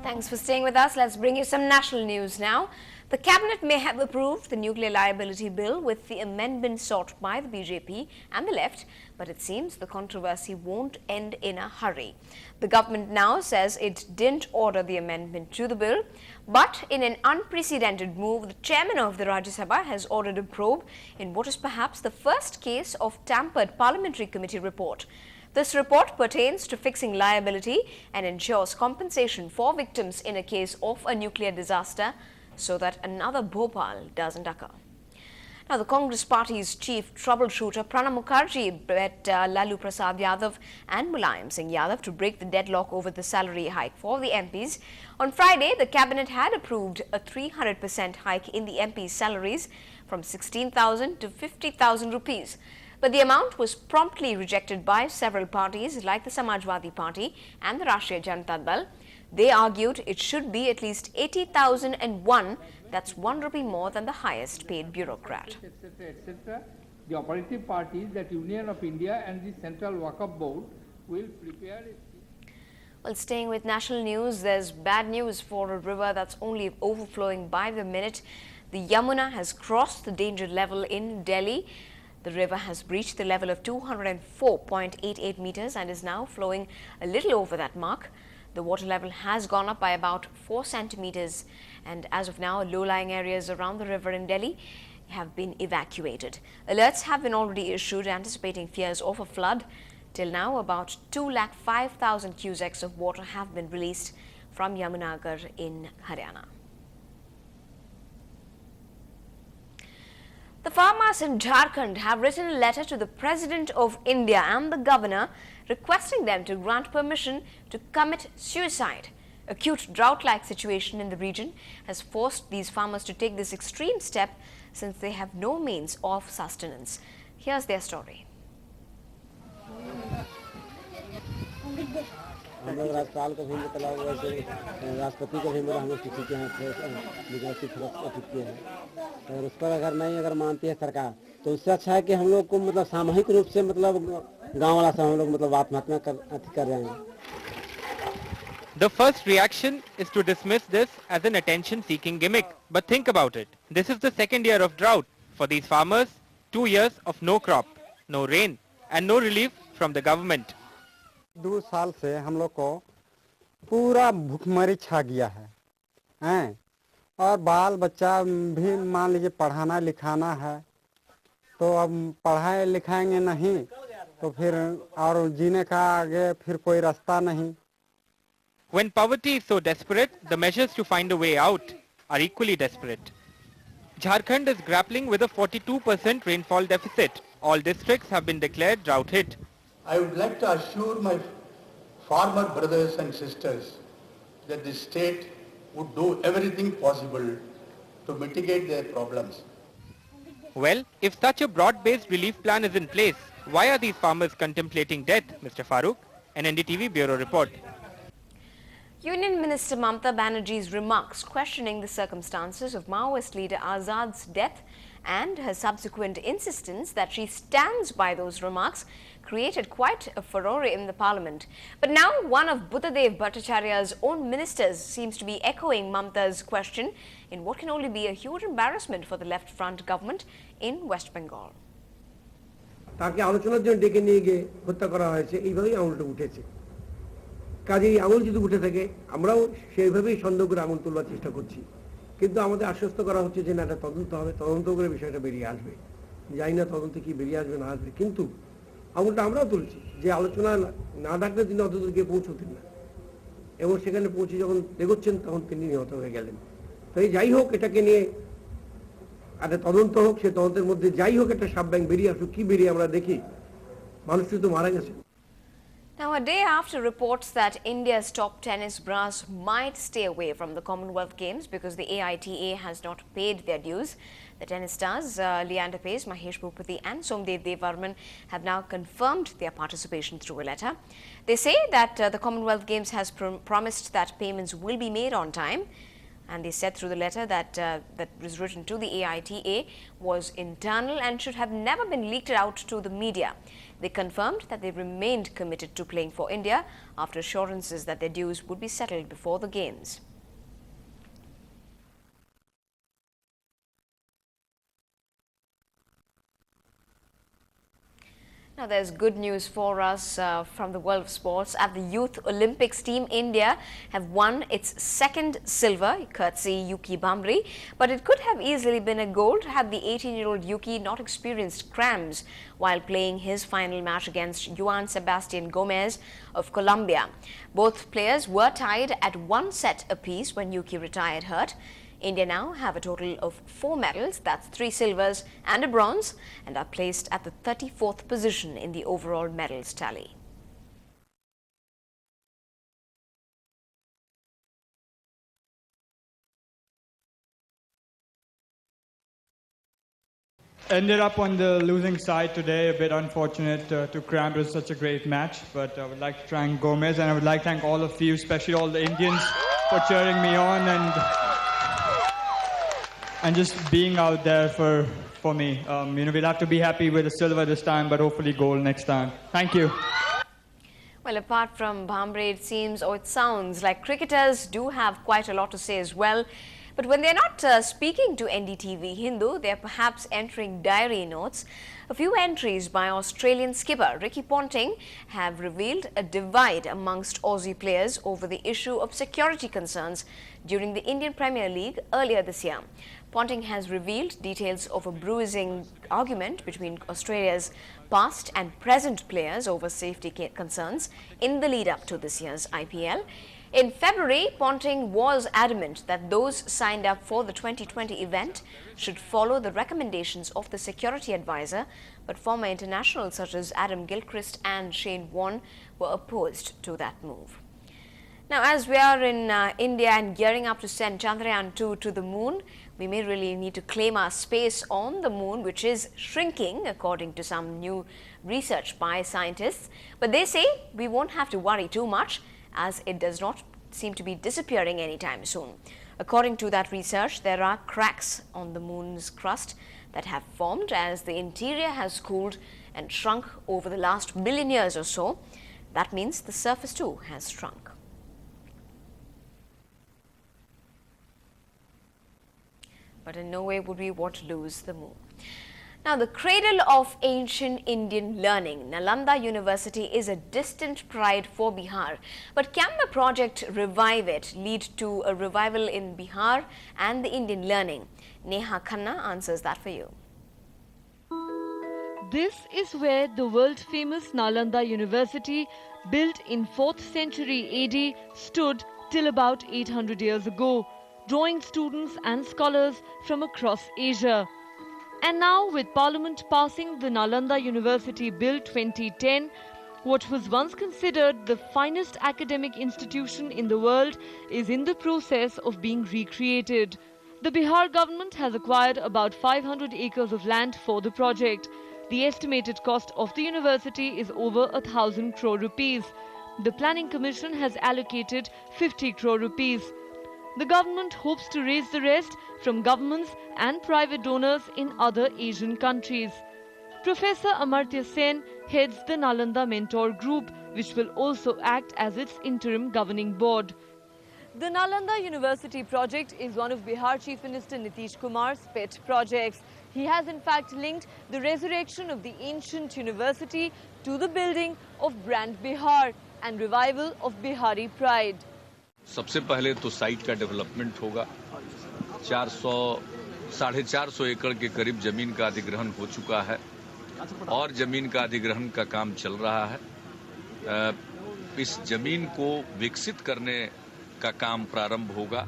Thanks for staying with us. Let's bring you some national news now. The Cabinet may have approved the Nuclear Liability Bill with the amendment sought by the BJP and the left, but it seems the controversy won't end in a hurry. The government now says it didn't order the amendment to the bill, but in an unprecedented move, the chairman of the Rajya Sabha has ordered a probe in what is perhaps the first case of tampered parliamentary committee report. This report pertains to fixing liability and ensures compensation for victims in a case of a nuclear disaster so that another Bhopal doesn't occur. Now, the Congress Party's chief troubleshooter Pranab Mukherjee bet Lalu Prasad Yadav and Mulayam Singh Yadav to break the deadlock over the salary hike for the MPs. On Friday, the cabinet had approved a 300% hike in the MPs' salaries from 16,000 to 50,000 rupees. But the amount was promptly rejected by several parties like the Samajwadi Party and the Rashtriya Janata Dal. They argued it should be at least 80,001, that's 1 rupee more than the highest paid bureaucrat. Etc. The operative parties, that Union of India and the Central Waqf Board will prepare it. Well, staying with national news, there's bad news for a river that's only overflowing by the minute. The Yamuna has crossed the danger level in Delhi. The river has breached the level of 204.88 meters and is now flowing a little over that mark. The water level has gone up by about 4 centimeters, and as of now, low-lying areas around the river in Delhi have been evacuated. Alerts have been already issued anticipating fears of a flood. Till now, about 205,000 cusecs of water have been released from Yamunagar in Haryana. The farmers in Jharkhand have written a letter to the President of India and the Governor requesting them to grant permission to commit suicide. Acute drought-like situation in the region has forced these farmers to take this extreme step since they have no means of sustenance. Here's their story. हम लोग राज्यपाल को भी मतलब वैसे राष्ट्रपति को भी हम लोग किसी के यहाँ विदेशी फरक किए हैं और उस पर अगर मानती है सरकार तो उससे अच्छा है कि हम लोग को मतलब सामूहिक रूप से मतलब गांव वाला से हम लोग मतलब आत्महत्या कर रहे हैं. The first reaction is to dismiss this as an attention-seeking gimmick. But think about it. This is the second year of drought. For these farmers, 2 years of no crop, no rain and no relief from the government. 2 साल से हम लोग को पूरा भूखमरी छा गया है और बाल बच्चा भी मान लीजिए पढ़ाना लिखाना है तो अब पढ़ाए लिखाएंगे नहीं तो फिर और जीने का आगे फिर कोई रास्ता नहीं. When poverty is so desperate, the measures to find a way out are equally desperate. Jharkhand is grappling with a 42% rainfall deficit. All districts have been declared drought hit. I would like to assure my farmer brothers and sisters that the state would do everything possible to mitigate their problems. Well, if such a broad-based relief plan is in place, why are these farmers contemplating death, Mr. Farooq? An NDTV Bureau report. Union Minister Mamata Banerjee's remarks questioning the circumstances of Maoist leader Azad's death and her subsequent insistence that she stands by those remarks created quite a furore in the parliament. But now one of Buddhadev Bhattacharya's own ministers seems to be echoing Mamata's question in what can only be a huge embarrassment for the left front government in West Bengal. তাকে আলোচনার জন্য ডেকে নিয়ে গিয়ে হত্যা করা হয়েছে এইভাবেই আঙুলটা উঠেছে কাজেই আঙুল যদি উঠে থাকে আমরাও সেইভাবেই সন্দেহ করে আঙুল তোলার চেষ্টা করছি কিন্তু আমাদের আশ্বস্ত করা হচ্ছে যে না এটা তদন্ত হবে তদন্ত করে বিষয়টা বেরিয়ে আসবে জানি না তদন্তে কি বেরিয়ে আসবে না আসবে কিন্তু আঙুলটা আমরাও তুলছি যে আলোচনা না ডাকলে তিনি অতদূর গিয়ে পৌঁছতেন না এবং সেখানে পৌঁছে যখন এগোচ্ছেন তখন তিনি নিহত হয়ে গেলেন তাই যাই হোক এটাকে নিয়ে একটা তদন্ত হোক সে তদন্তের মধ্যে যাই হোক একটা সাবব্যাং বেরিয়ে আসুক কি বেরিয়ে আমরা দেখি মানুষটি তো মারা গেছে. Now, a day after reports that India's top tennis brass might stay away from the Commonwealth Games because the AITA has not paid their dues, the tennis stars Leander Paes, Mahesh Bhupathi and Somdev Devarman have now confirmed their participation through a letter. They say that the Commonwealth Games has promised that payments will be made on time And they said through the letter that that was written to the AITA was internal and should have never been leaked out to the media. They confirmed that they remained committed to playing for India after assurances that their dues would be settled before the Games. Now there's good news for us from the world of sports. At the Youth Olympics, Team India have won its second silver, courtesy Yuki Bhambre, but it could have easily been a gold had the 18-year-old Yuki not experienced cramps while playing his final match against Juan Sebastian Gomez of Colombia. Both players were tied at 1 set apiece when Yuki retired hurt. India now have a total of 4 medals, that's 3 silvers and a bronze, and are placed at the 34th position in the overall medals tally. Ended up on the losing side today, a bit unfortunate to cramp. It was such a great match, but I would like to thank Gomez, and I would like to thank all of you, especially all the Indians, for cheering me on and just being out there for me. We'll have to be happy with the silver this time, but hopefully gold next time. Thank you. Well, apart from Bhambre, it seems or it sounds like cricketers do have quite a lot to say as well. But when they're not speaking to NDTV Hindu, they're perhaps entering diary notes. A few entries by Australian skipper Ricky Ponting have revealed a divide amongst Aussie players over the issue of security concerns during the Indian Premier League earlier this year. Ponting has revealed details of a bruising argument between Australia's past and present players over safety concerns in the lead-up to this year's IPL. In February, Ponting was adamant that those signed up for the 2020 event should follow the recommendations of the security advisor, but former internationals such as Adam Gilchrist and Shane Warne were opposed to that move. Now, as we are in India and gearing up to send Chandrayaan-2 to the moon, we may really need to claim our space on the moon, which is shrinking according to some new research by scientists. But they say we won't have to worry too much, as it does not seem to be disappearing anytime soon. According to that research, there are cracks on the moon's crust that have formed as the interior has cooled and shrunk over the last million years or so. That means the surface too has shrunk. But in no way would we want to lose the moon. Now, the cradle of ancient Indian learning, Nalanda University is a distant pride for Bihar. But can the project Revive It lead to a revival in Bihar and the Indian learning? Neha Khanna answers that for you. This is where the world-famous Nalanda University, built in 4th century AD, stood till about 800 years ago, drawing students and scholars from across Asia. And now, with Parliament passing the Nalanda University Bill 2010, what was once considered the finest academic institution in the world is in the process of being recreated. The Bihar government has acquired about 500 acres of land for the project. The estimated cost of the university is over 1,000 crore rupees. The Planning Commission has allocated 50 crore rupees. The government hopes to raise the rest from governments and private donors in other Asian countries. Professor Amartya Sen heads the Nalanda Mentor Group, which will also act as its interim governing board. The Nalanda University project is one of Bihar Chief Minister Nitish Kumar's pet projects. He has in fact linked the resurrection of the ancient university to the building of brand Bihar and revival of Bihari pride. सबसे पहले तो site का development होगा। 400-450 एकड़ के करीब जमीन का अधिग्रहण हो चुका है और जमीन का अधिग्रहण का काम चल रहा है। इस जमीन को विकसित करने का काम प्रारंभ होगा।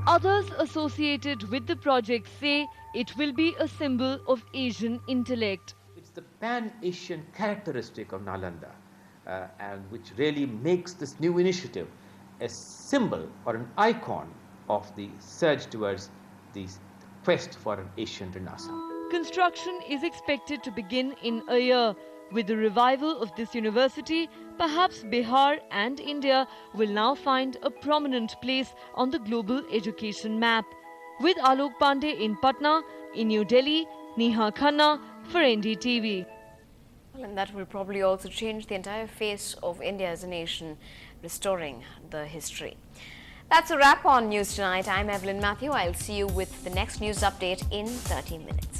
Others associated with the project say it will be a symbol of Asian intellect. It's the pan-Asian characteristic of Nalanda, and which really makes this new initiative a symbol or an icon of the surge towards the quest for an Asian Renaissance. Construction is expected to begin in a year. With the revival of this university, perhaps Bihar and India will now find a prominent place on the global education map. With Alok Pandey in Patna, in New Delhi, Neha Khanna for NDTV. Well, and that will probably also change the entire face of India as a nation, restoring the history. That's a wrap on News Tonight. I'm Evelyn Matthew. I'll see you with the next news update in 30 minutes.